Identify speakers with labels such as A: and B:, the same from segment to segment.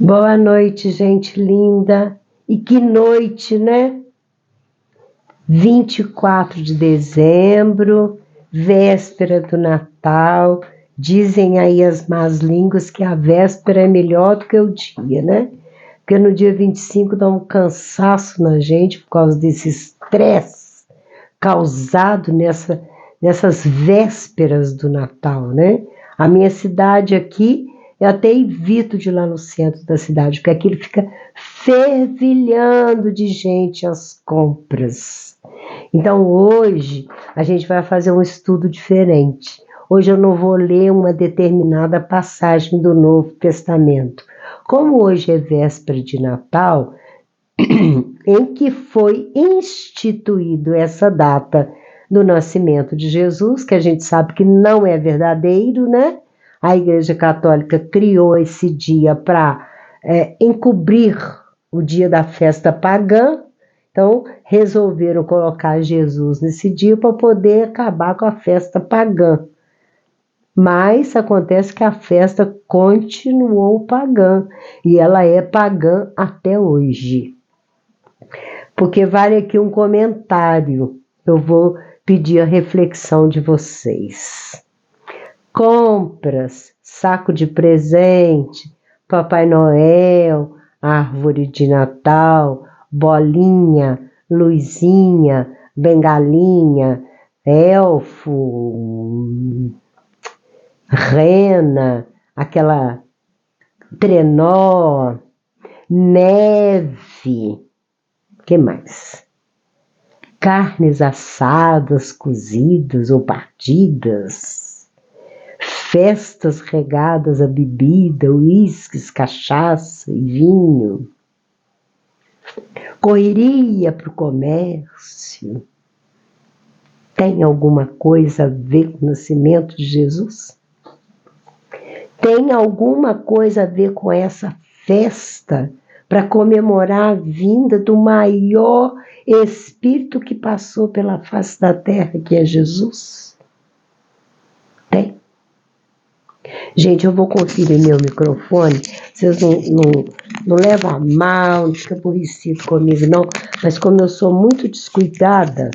A: Boa noite, gente linda. E que noite, né? 24 de dezembro, véspera do Natal. Dizem aí as más línguas que a véspera é melhor do que o dia, né? Porque no dia 25 dá um cansaço na gente por causa desse estresse causado nessas vésperas do Natal, né? A minha cidade aqui, eu até evito de ir lá no centro da cidade, porque aquilo fica fervilhando de gente às compras. Então hoje a gente vai fazer um estudo diferente. Hoje eu não vou ler uma determinada passagem do Novo Testamento. Como hoje é véspera de Natal, em que foi instituído essa data do nascimento de Jesus, que a gente sabe que não é verdadeiro, né? A Igreja Católica criou esse dia para encobrir o dia da festa pagã, então resolveram colocar Jesus nesse dia para poder acabar com a festa pagã. Mas acontece que a festa continuou pagã, e ela é pagã até hoje. Porque vale aqui um comentário, eu vou pedir a reflexão de vocês. Compras, saco de presente, Papai Noel, árvore de Natal, bolinha, luzinha, bengalinha, elfo, rena, aquela trenó, neve. Que mais? Carnes assadas, cozidas ou partidas, festas regadas a bebida, uísques, cachaça e vinho, correria para o comércio. Tem alguma coisa a ver com o nascimento de Jesus? Tem alguma coisa a ver com essa festa para comemorar a vinda do maior Espírito que passou pela face da terra, que é Jesus? Tem? Gente, eu vou conferir meu microfone, vocês não levam a mal, não fica aborrecido comigo não, mas como eu sou muito descuidada,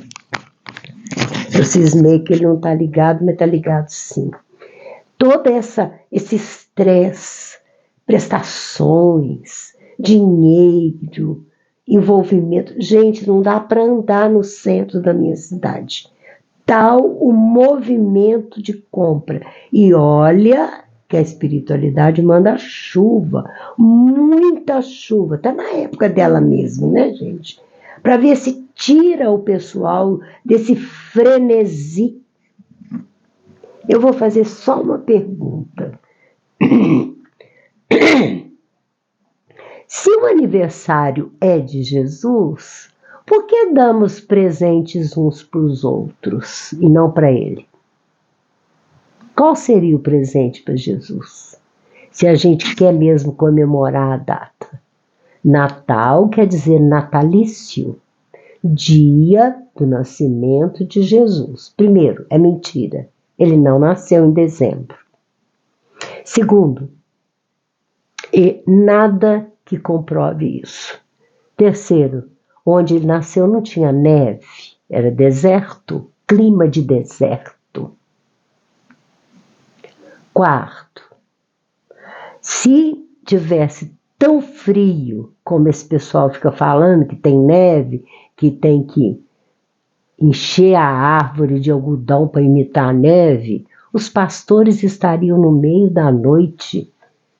A: eu cismei que ele não está ligado, mas está ligado sim. Todo esse estresse, prestações, dinheiro, envolvimento. Gente, não dá para andar no centro da minha cidade. Tal o movimento de compra. E olha que a espiritualidade manda chuva, muita chuva. Está na época dela mesmo, né, gente? Para ver se tira o pessoal desse frenesi. Eu vou fazer só uma pergunta. Se o aniversário é de Jesus, por que damos presentes uns para os outros e não para ele? Qual seria o presente para Jesus? Se a gente quer mesmo comemorar a data. Natal quer dizer natalício, dia do nascimento de Jesus. Primeiro, é mentira. Ele não nasceu em dezembro. Segundo, nada que comprove isso. Terceiro, onde ele nasceu não tinha neve, era deserto, clima de deserto. Quarto, se tivesse tão frio como esse pessoal fica falando, que tem neve, que tem que encher a árvore de algodão para imitar a neve, os pastores estariam no meio da noite,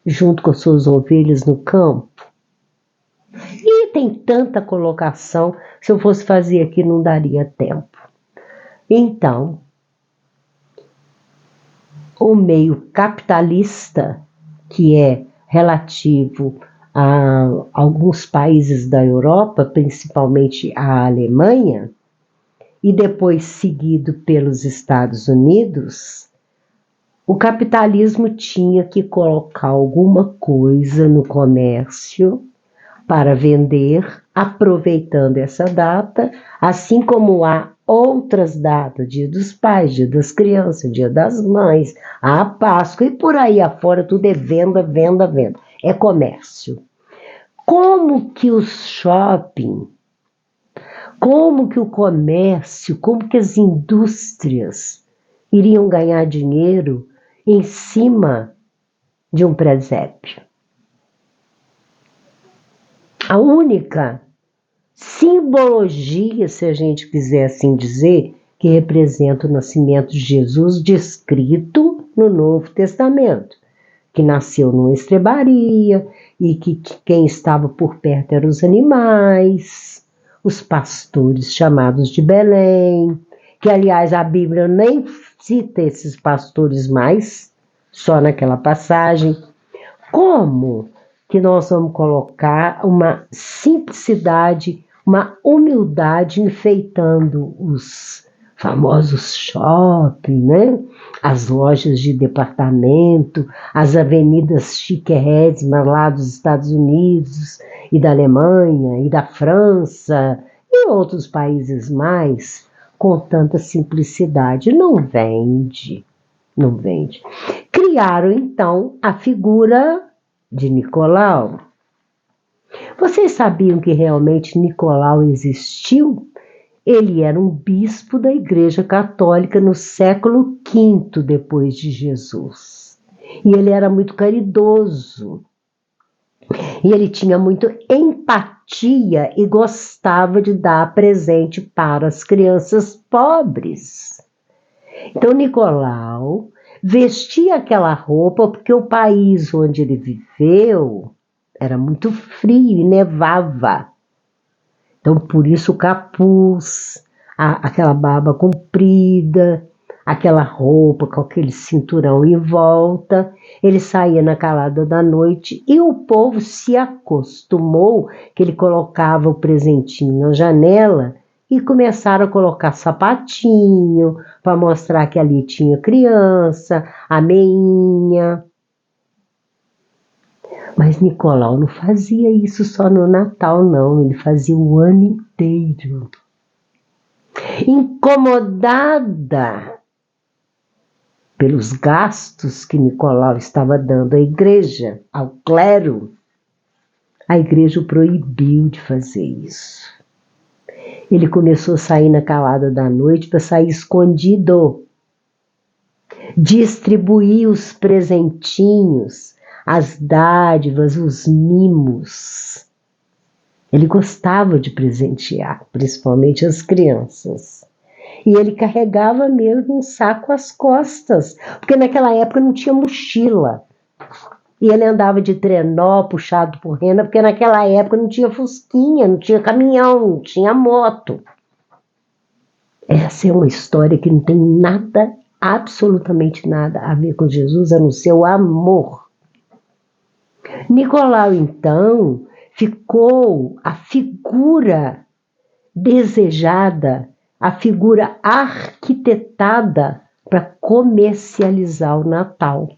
A: junto com suas ovelhas no campo. E tem tanta colocação, se eu fosse fazer aqui não daria tempo. Então, o meio capitalista, que é relativo a alguns países da Europa, principalmente a Alemanha, e depois seguido pelos Estados Unidos, o capitalismo tinha que colocar alguma coisa no comércio para vender, aproveitando essa data, assim como há outras datas, Dia dos Pais, Dia das Crianças, Dia das Mães, a Páscoa e por aí afora, tudo é venda, venda, venda. é comércio. Como que os shopping, como que o comércio, como que as indústrias iriam ganhar dinheiro em cima de um presépio? A única simbologia, se a gente quiser assim dizer, que representa o nascimento de Jesus descrito no Novo Testamento, que nasceu numa estrebaria e que quem estava por perto eram os animais, os pastores chamados de Belém, que aliás a Bíblia nem cita esses pastores mais, só naquela passagem. Como que nós vamos colocar uma simplicidade, uma humildade enfeitando os famosos shopping, né? As lojas de departamento, as avenidas chiquérrimas lá dos Estados Unidos e da Alemanha e da França e outros países mais, com tanta simplicidade? Não vende, não vende. Criaram então a figura de Nicolau. Vocês sabiam que realmente Nicolau existiu? Ele era um bispo da Igreja Católica no século V depois de Jesus. E ele era muito caridoso. E ele tinha muito empatia e gostava de dar presente para as crianças pobres. Então Nicolau vestia aquela roupa porque o país onde ele viveu era muito frio e nevava. Então, por isso o capuz, aquela barba comprida, aquela roupa com aquele cinturão em volta. Ele saía na calada da noite e o povo se acostumou que ele colocava o presentinho na janela e começaram a colocar sapatinho para mostrar que ali tinha criança, a meinha. Mas Nicolau não fazia isso só no Natal, não. Ele fazia o ano inteiro. Incomodada pelos gastos que Nicolau estava dando à igreja, ao clero, a igreja o proibiu de fazer isso. Ele começou a sair na calada da noite para sair escondido, distribuir os presentinhos, as dádivas, os mimos. Ele gostava de presentear, principalmente as crianças. E ele carregava mesmo um saco às costas, porque naquela época não tinha mochila. E ele andava de trenó, puxado por rena, porque naquela época não tinha fusquinha, não tinha caminhão, não tinha moto. Essa é uma história que não tem nada, absolutamente nada a ver com Jesus, a não ser o amor. Nicolau, então, ficou a figura desejada, a figura arquitetada para comercializar o Natal.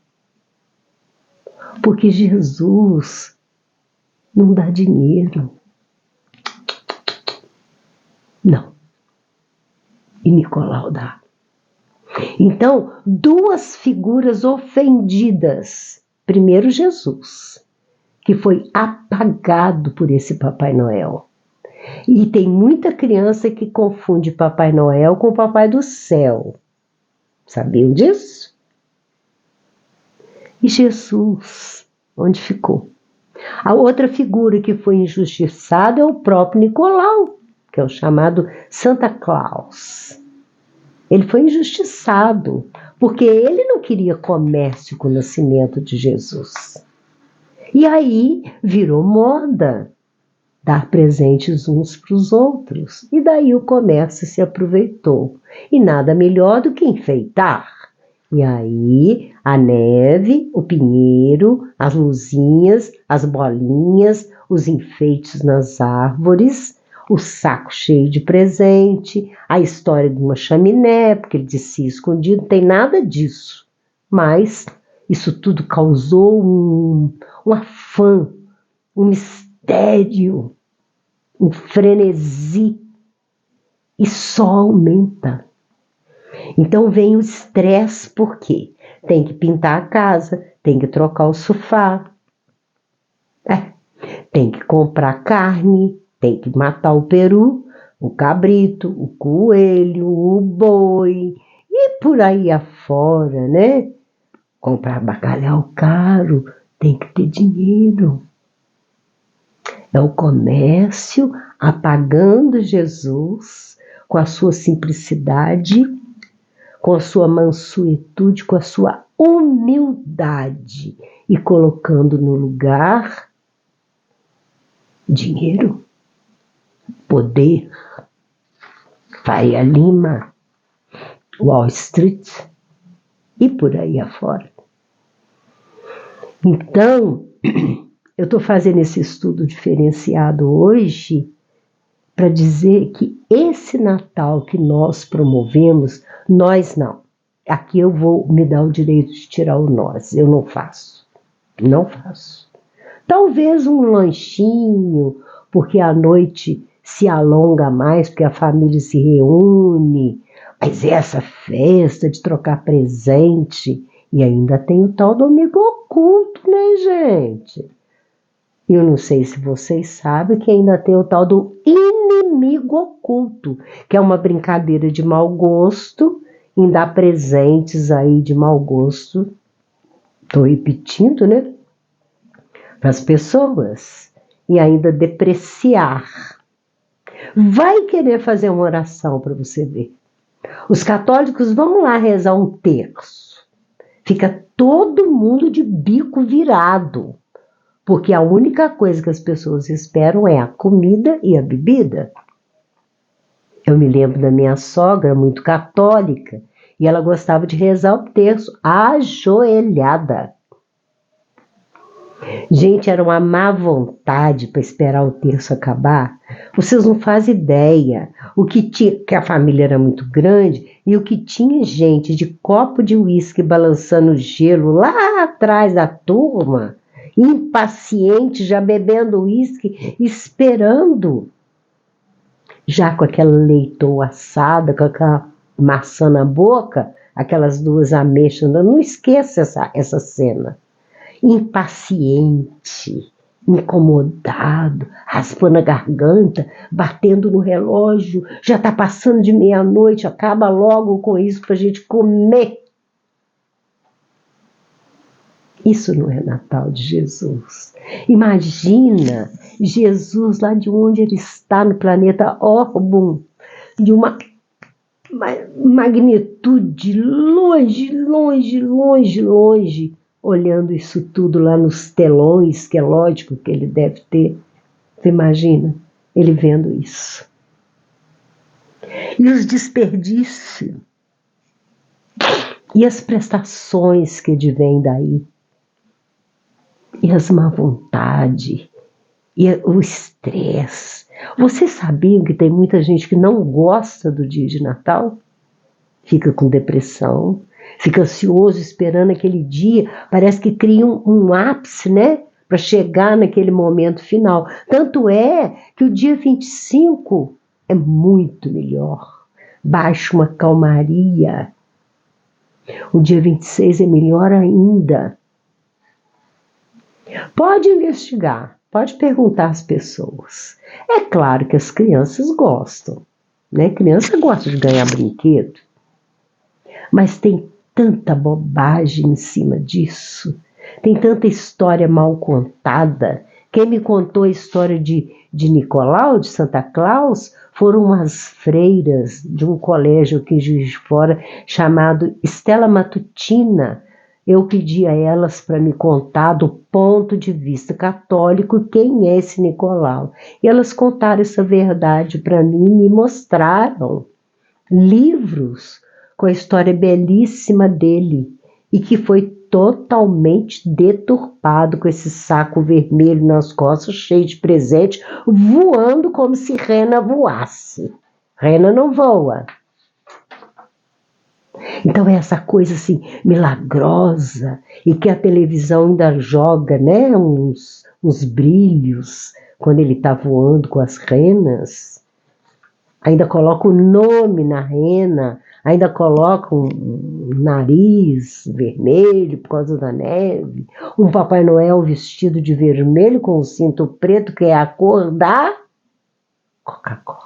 A: Porque Jesus não dá dinheiro. Não. E Nicolau dá. Então, duas figuras ofendidas. Primeiro, Jesus, que foi apagado por esse Papai Noel. E tem muita criança que confunde Papai Noel com o Papai do Céu. Sabiam disso? E Jesus, onde ficou? A outra figura que foi injustiçada é o próprio Nicolau, que é o chamado Santa Claus. Ele foi injustiçado, porque ele não queria comércio com o nascimento de Jesus. E aí virou moda dar presentes uns para os outros. E daí o comércio se aproveitou. E nada melhor do que enfeitar. E aí a neve, o pinheiro, as luzinhas, as bolinhas, os enfeites nas árvores, o saco cheio de presente, a história de uma chaminé, porque ele disse escondido, não tem nada disso. Mas isso tudo causou um afã, um mistério, um frenesi, e só aumenta. Então vem o estresse, por quê? Tem que pintar a casa, tem que trocar o sofá, Tem que comprar carne, tem que matar o peru, o cabrito, o coelho, o boi e por aí afora, né? Comprar bacalhau caro, tem que ter dinheiro. É o comércio apagando Jesus com a sua simplicidade, com a sua mansuetude, com a sua humildade e colocando no lugar dinheiro, poder, Faria Lima, Wall Street e por aí afora. Então, eu estou fazendo esse estudo diferenciado hoje para dizer que esse Natal que nós promovemos, nós não. Aqui eu vou me dar o direito de tirar o nós, eu não faço. Não faço. Talvez um lanchinho, porque a noite se alonga mais, porque a família se reúne, mas essa festa de trocar presente, e ainda tem o tal do amigo oculto, né, gente? Eu não sei se vocês sabem que ainda tem o tal do inimigo oculto, que é uma brincadeira de mau gosto, em dar presentes aí de mau gosto. Estou repetindo, né? Para as pessoas. E ainda depreciar. Vai querer fazer uma oração para você ver. Os católicos vão lá rezar um terço. Fica todo mundo de bico virado. Porque a única coisa que as pessoas esperam é a comida e a bebida. Eu me lembro da minha sogra, muito católica, e ela gostava de rezar o terço ajoelhada. Gente, era uma má vontade para esperar o terço acabar. Vocês não fazem ideia. O que tinha, que a família era muito grande, e o que tinha gente de copo de uísque balançando gelo lá atrás da turma, impaciente, já bebendo uísque, esperando. Já com aquela leitoa assada, com aquela maçã na boca, aquelas duas ameixas, não esqueça essa cena. Impaciente, incomodado, raspando a garganta, batendo no relógio, já está passando de meia-noite, acaba logo com isso para a gente comer. Isso não é Natal de Jesus. Imagina Jesus lá de onde ele está, no planeta Orbum, de uma magnitude longe, longe, longe, longe, olhando isso tudo lá nos telões, que é lógico que ele deve ter. Você imagina ele vendo isso. E os desperdícios. E as prestações que advêm daí. E as má vontade. E o estresse. Vocês sabiam que tem muita gente que não gosta do dia de Natal? Fica com depressão. Fica ansioso esperando aquele dia, parece que cria um ápice, né? Para chegar naquele momento final. Tanto é que o dia 25 é muito melhor. Baixa uma calmaria. O dia 26 é melhor ainda. Pode investigar, pode perguntar às pessoas. É claro que as crianças gostam, né? Criança gosta de ganhar brinquedo. Mas tem tanta bobagem em cima disso, tem tanta história mal contada. Quem me contou a história de Nicolau, de Santa Claus, foram umas freiras de um colégio aqui em Juiz de Fora, chamado Estela Matutina. Eu pedi a elas para me contar do ponto de vista católico quem é esse Nicolau. E elas contaram essa verdade para mim e me mostraram livros com a história belíssima dele e que foi totalmente deturpado com esse saco vermelho nas costas, cheio de presente, voando como se rena voasse. Rena não voa. Então é essa coisa assim milagrosa e que a televisão ainda joga, né, uns brilhos quando ele está voando com as renas. ainda coloca o nome na rena, ainda coloca um nariz vermelho por causa da neve, um Papai Noel vestido de vermelho com um cinto preto, que é a cor da Coca-Cola.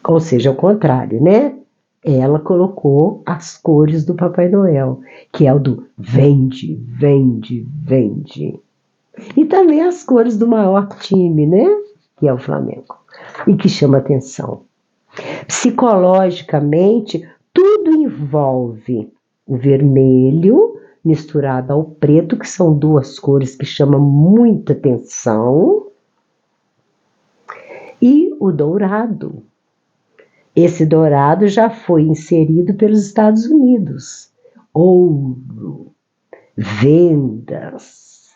A: Ou seja, ao contrário, né? Ela colocou as cores do Papai Noel, que é o do vende, vende, vende. E também as cores do maior time, né? Que é o Flamengo. E que chama atenção. Psicologicamente, tudo envolve o vermelho misturado ao preto, que são duas cores que chamam muita atenção, e o dourado. Esse dourado já foi inserido pelos Estados Unidos. Ouro, vendas.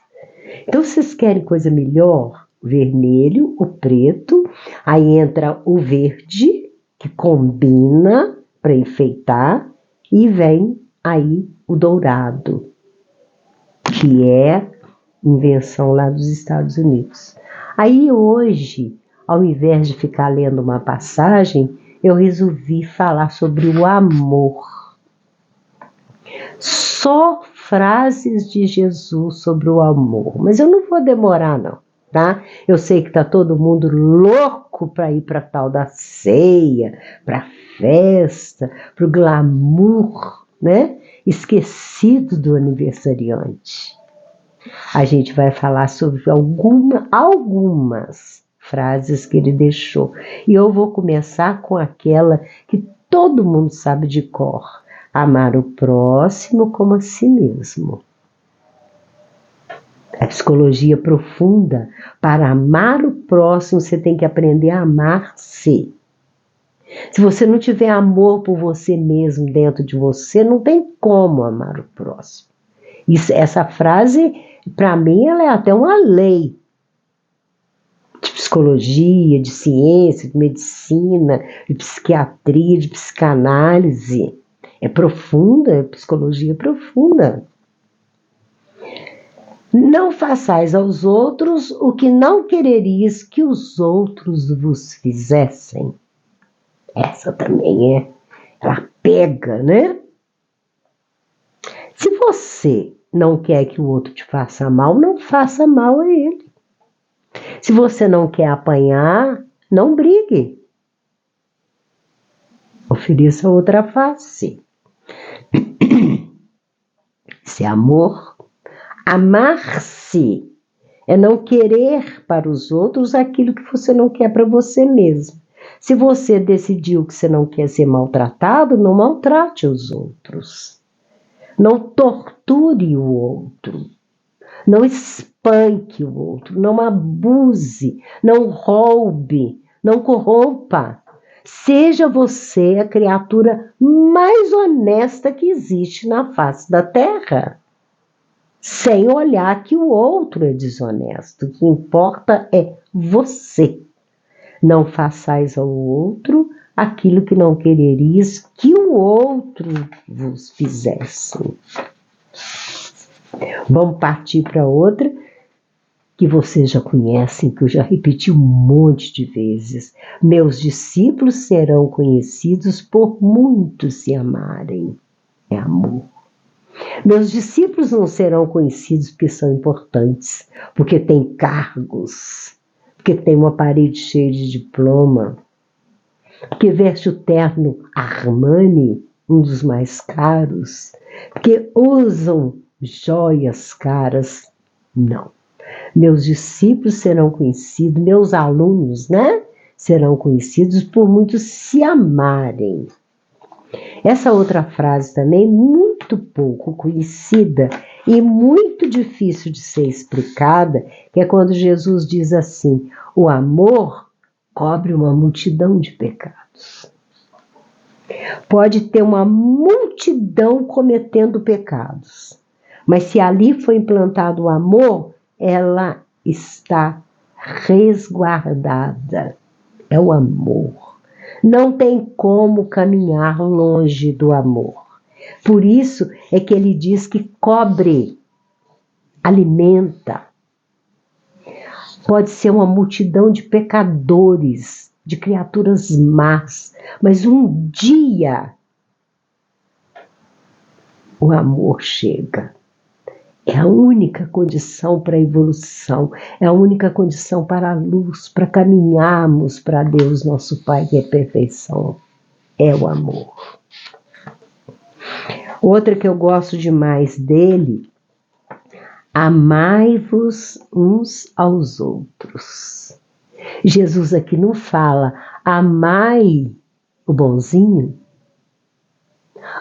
A: Então, vocês querem coisa melhor? O vermelho, o preto, aí entra o verde, que combina para enfeitar, e vem aí o dourado, que é invenção lá dos Estados Unidos. Aí hoje, ao invés de ficar lendo uma passagem, eu resolvi falar sobre o amor. Só frases de Jesus sobre o amor, mas eu não vou demorar não, tá? Eu sei que tá todo mundo louco para ir para tal da ceia, para festa, para o glamour, né? Esquecido do aniversariante. A gente vai falar sobre algumas frases que ele deixou. E eu vou começar com aquela que todo mundo sabe de cor. Amar o próximo como a si mesmo. A psicologia profunda. Para amar o próximo, você tem que aprender a amar-se. Se você não tiver amor por você mesmo dentro de você, não tem como amar o próximo. Essa frase, para mim, ela é até uma lei de psicologia, de ciência, de medicina, de psiquiatria, de psicanálise. É profunda, é psicologia profunda. Não façais aos outros o que não quereris que os outros vos fizessem. Essa também ela pega, né? Se você não quer que o outro te faça mal, não faça mal a ele. Se você não quer apanhar, não brigue. Ofereça outra face. Isso é amor. Amar-se é não querer para os outros aquilo que você não quer para você mesmo. Se você decidiu que você não quer ser maltratado, não maltrate os outros. Não torture o outro. Não espanque o outro. Não abuse. Não roube. Não corrompa. Seja você a criatura mais honesta que existe na face da terra. Sem olhar que o outro é desonesto. O que importa é você. Não façais ao outro aquilo que não quererias que o outro vos fizesse. Vamos partir para outra que vocês já conhecem, que eu já repeti um monte de vezes. Meus discípulos serão conhecidos por muitos se amarem. É amor. Meus discípulos não serão conhecidos porque são importantes, porque têm cargos, porque têm uma parede cheia de diploma, porque veste o terno Armani, um dos mais caros, porque usam joias caras. Não. Meus discípulos serão conhecidos, meus alunos, né? Serão conhecidos por muitos se amarem. Essa outra frase também, muito pouco conhecida e muito difícil de ser explicada, que é quando Jesus diz assim: o amor cobre uma multidão de pecados. Pode ter uma multidão cometendo pecados, mas se ali foi implantado o amor, ela está resguardada. É o amor. Não tem como caminhar longe do amor. Por isso é que ele diz que cobre, alimenta. pode ser uma multidão de pecadores, de criaturas más, mas um dia o amor chega. É a única condição para a evolução, é a única condição para a luz, para caminharmos para Deus, nosso Pai, que é perfeição. É o amor. Outra que eu gosto demais dele: amai-vos uns aos outros. Jesus aqui não fala, amai o bonzinho,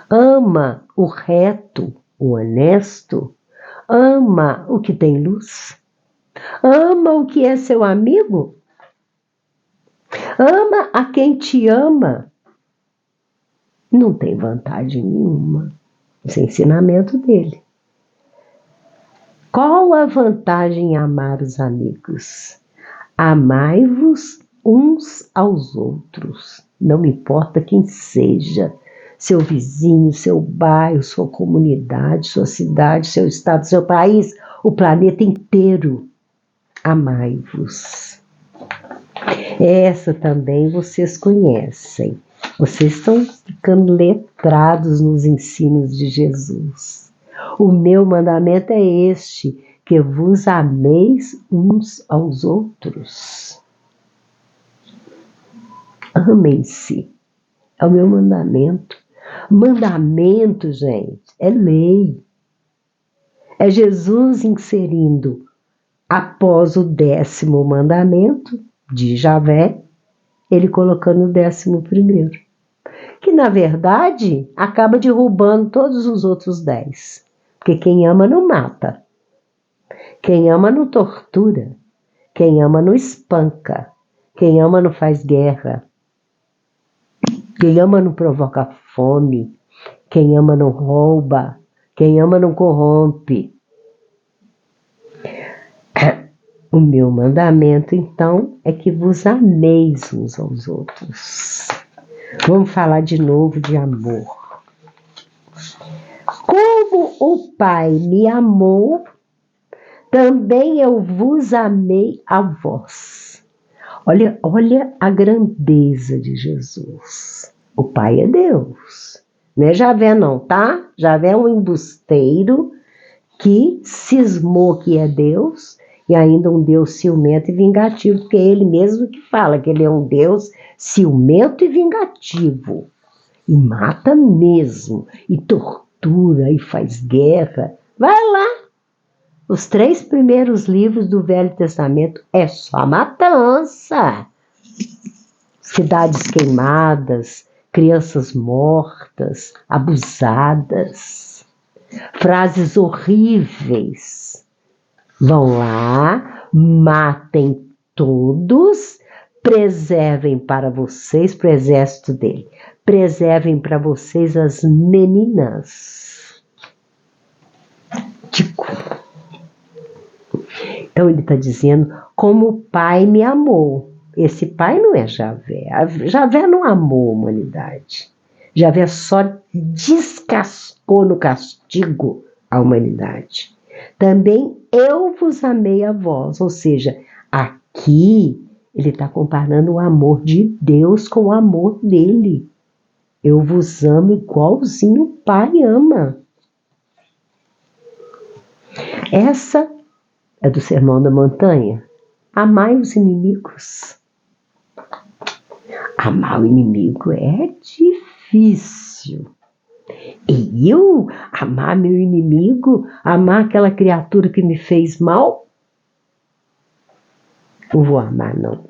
A: ama o reto, o honesto, ama o que tem luz, ama o que é seu amigo, ama a quem te ama. Não tem vantagem nenhuma. Esse é o ensinamento dele. Qual a vantagem em amar os amigos? Amai-vos uns aos outros. Não importa quem seja, seu vizinho, seu bairro, sua comunidade, sua cidade, seu estado, seu país, o planeta inteiro. Amai-vos. Essa também vocês conhecem. Vocês estão ficando letrados nos ensinos de Jesus. O meu mandamento é este, que vos ameis uns aos outros. Amem-se. É o meu mandamento. Mandamento, gente, é lei. É Jesus inserindo, após o 10º mandamento de Javé, ele colocando o 11º. Que, na verdade, acaba derrubando todos os outros 10. Porque quem ama não mata. Quem ama não tortura. Quem ama não espanca. Quem ama não faz guerra. Quem ama não provoca fome. Quem ama não rouba. Quem ama não corrompe. O meu mandamento, então, é que vos ameis uns aos outros. Vamos falar de novo de amor. Como o Pai me amou, também eu vos amei a vós. Olha a grandeza de Jesus. O Pai é Deus. Não é Javé não, tá? Javé é um embusteiro que cismou que é Deus e ainda um Deus ciumento e vingativo, porque é ele mesmo que fala que ele é um Deus ciumento e vingativo. E mata mesmo, e tortura, e faz guerra. Vai lá. Os 3 primeiros livros do Velho Testamento é só matança. Cidades queimadas, crianças mortas, abusadas, frases horríveis. Vão lá, matem todos, preservem para vocês, para o exército dele, preservem para vocês as meninas. Então ele está dizendo, como o Pai me amou. Esse Pai não é Javé. Javé não amou a humanidade. Javé só descascou no castigo a humanidade. Também eu vos amei a vós. Ou seja, aqui ele está comparando o amor de Deus com o amor dele. Eu vos amo igualzinho o Pai ama. Essa é do Sermão da Montanha. Amai os inimigos. Amar o inimigo é difícil. E eu amar meu inimigo, amar aquela criatura que me fez mal? Não vou amar, não.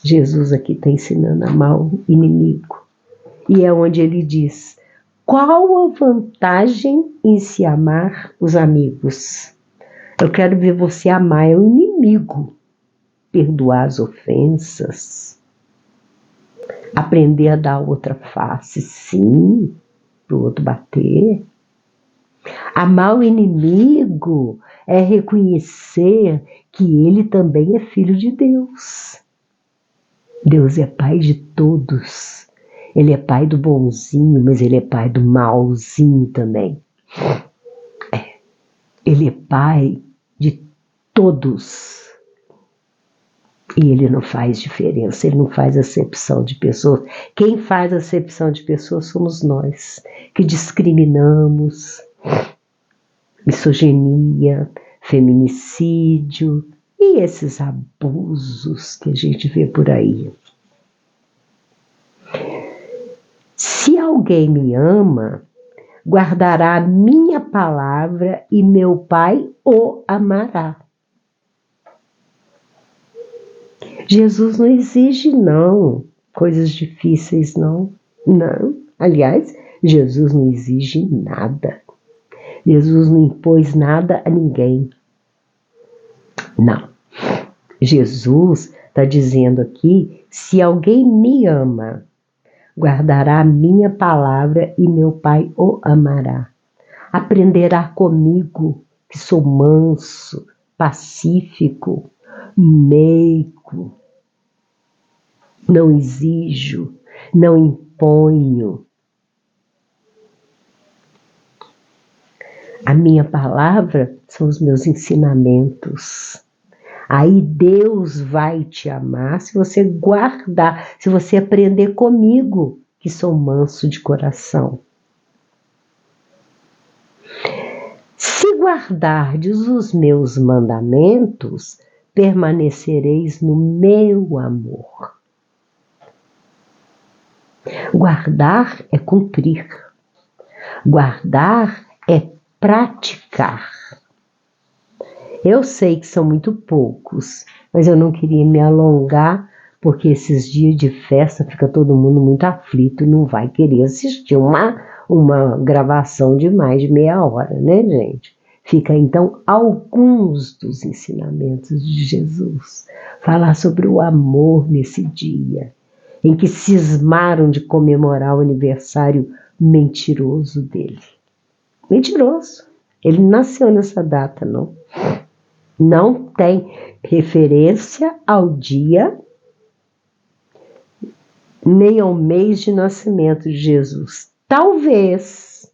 A: Jesus aqui está ensinando a amar o inimigo. E é onde ele diz, qual a vantagem em se amar os amigos? Eu quero ver você amar o inimigo, perdoar as ofensas, aprender a dar outra face, sim, para o outro bater. Amar o inimigo é reconhecer que ele também é filho de Deus. Deus é pai de todos. Ele é pai do bonzinho, mas ele é pai do malzinho também. Ele é pai de todos. E ele não faz diferença, ele não faz acepção de pessoas. Quem faz acepção de pessoas somos nós, que discriminamos, misoginia, feminicídio e esses abusos que a gente vê por aí. Se alguém me ama, guardará a minha palavra e meu Pai o amará. Jesus não exige, não, coisas difíceis, não. Não. Aliás, Jesus não exige nada. Jesus não impôs nada a ninguém. Não. Jesus está dizendo aqui, se alguém me ama, guardará a minha palavra e meu Pai o amará. Aprenderá comigo, que sou manso, pacífico, meigo. Não exijo, não imponho. A minha palavra são os meus ensinamentos. Aí Deus vai te amar se você guardar, se você aprender comigo, que sou manso de coração. Se guardardes os meus mandamentos, permanecereis no meu amor. Guardar é cumprir. Guardar é praticar. Eu sei que são muito poucos, mas eu não queria me alongar, porque esses dias de festa fica todo mundo muito aflito e não vai querer assistir uma gravação de mais de meia hora, né, gente? Fica então alguns dos ensinamentos de Jesus. Falar sobre o amor nesse dia, em que cismaram de comemorar o aniversário mentiroso dele. Mentiroso. Ele não nasceu nessa data, não. Não tem referência ao dia, nem ao mês de nascimento de Jesus. Talvez,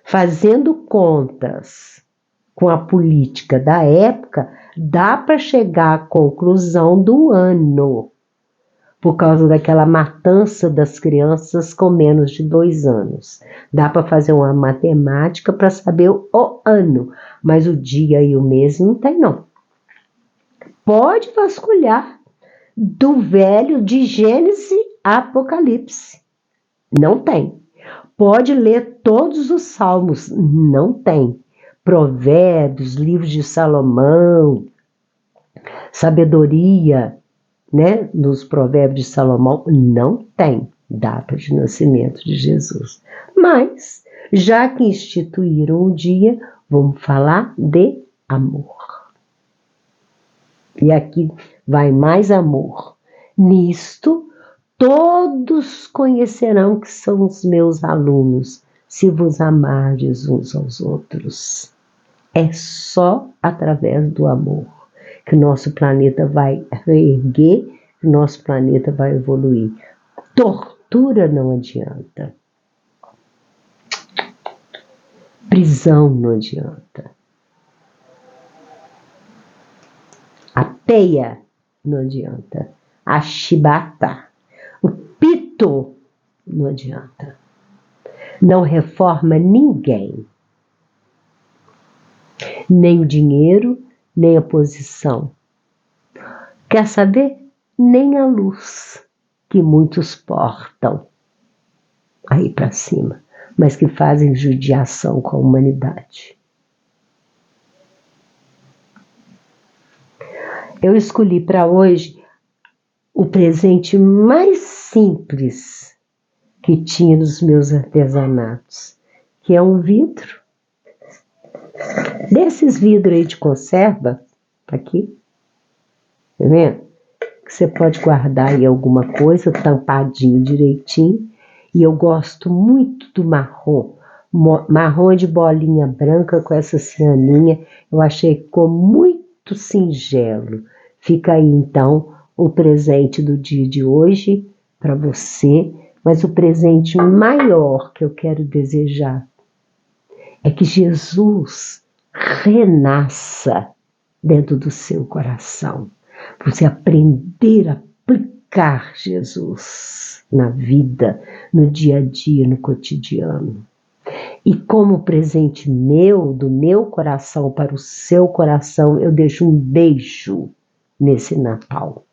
A: fazendo contas com a política da época, dá para chegar à conclusão do ano, por causa daquela matança das crianças com menos de 2 anos. Dá para fazer uma matemática para saber o ano, mas o dia e o mês não tem, não. Pode vasculhar do velho de Gênesis a Apocalipse. Não tem. Pode ler todos os salmos. Não tem. Provérbios, livros de Salomão, sabedoria, né, nos Provérbios de Salomão, não tem data de nascimento de Jesus. Mas, já que instituíram o dia, vamos falar de amor. E aqui vai mais amor. Nisto, todos conhecerão que são os meus alunos, se vos amardes uns aos outros. É só através do amor que o nosso planeta vai reerguer, que o nosso planeta vai evoluir. Tortura não adianta. Prisão não adianta. A peia não adianta. A chibata, o pito não adianta. Não reforma ninguém. Nem o dinheiro, nem a posição. Quer saber? Nem a luz, que muitos portam aí para cima, mas que fazem judiação com a humanidade. Eu escolhi para hoje o presente mais simples que tinha nos meus artesanatos, que é um vidro. Desses vidros aí de conserva, aqui, tá vendo? Que você pode guardar aí alguma coisa, tampadinho direitinho. E eu gosto muito do marrom. Marrom de bolinha branca com essa cianinha. Eu achei que ficou muito singelo. Fica aí então o presente do dia de hoje para você. Mas o presente maior que eu quero desejar é que Jesus renasça dentro do seu coração. Você aprender a aplicar Jesus na vida, no dia a dia, no cotidiano. E como presente meu, do meu coração para o seu coração, eu deixo um beijo nesse Natal.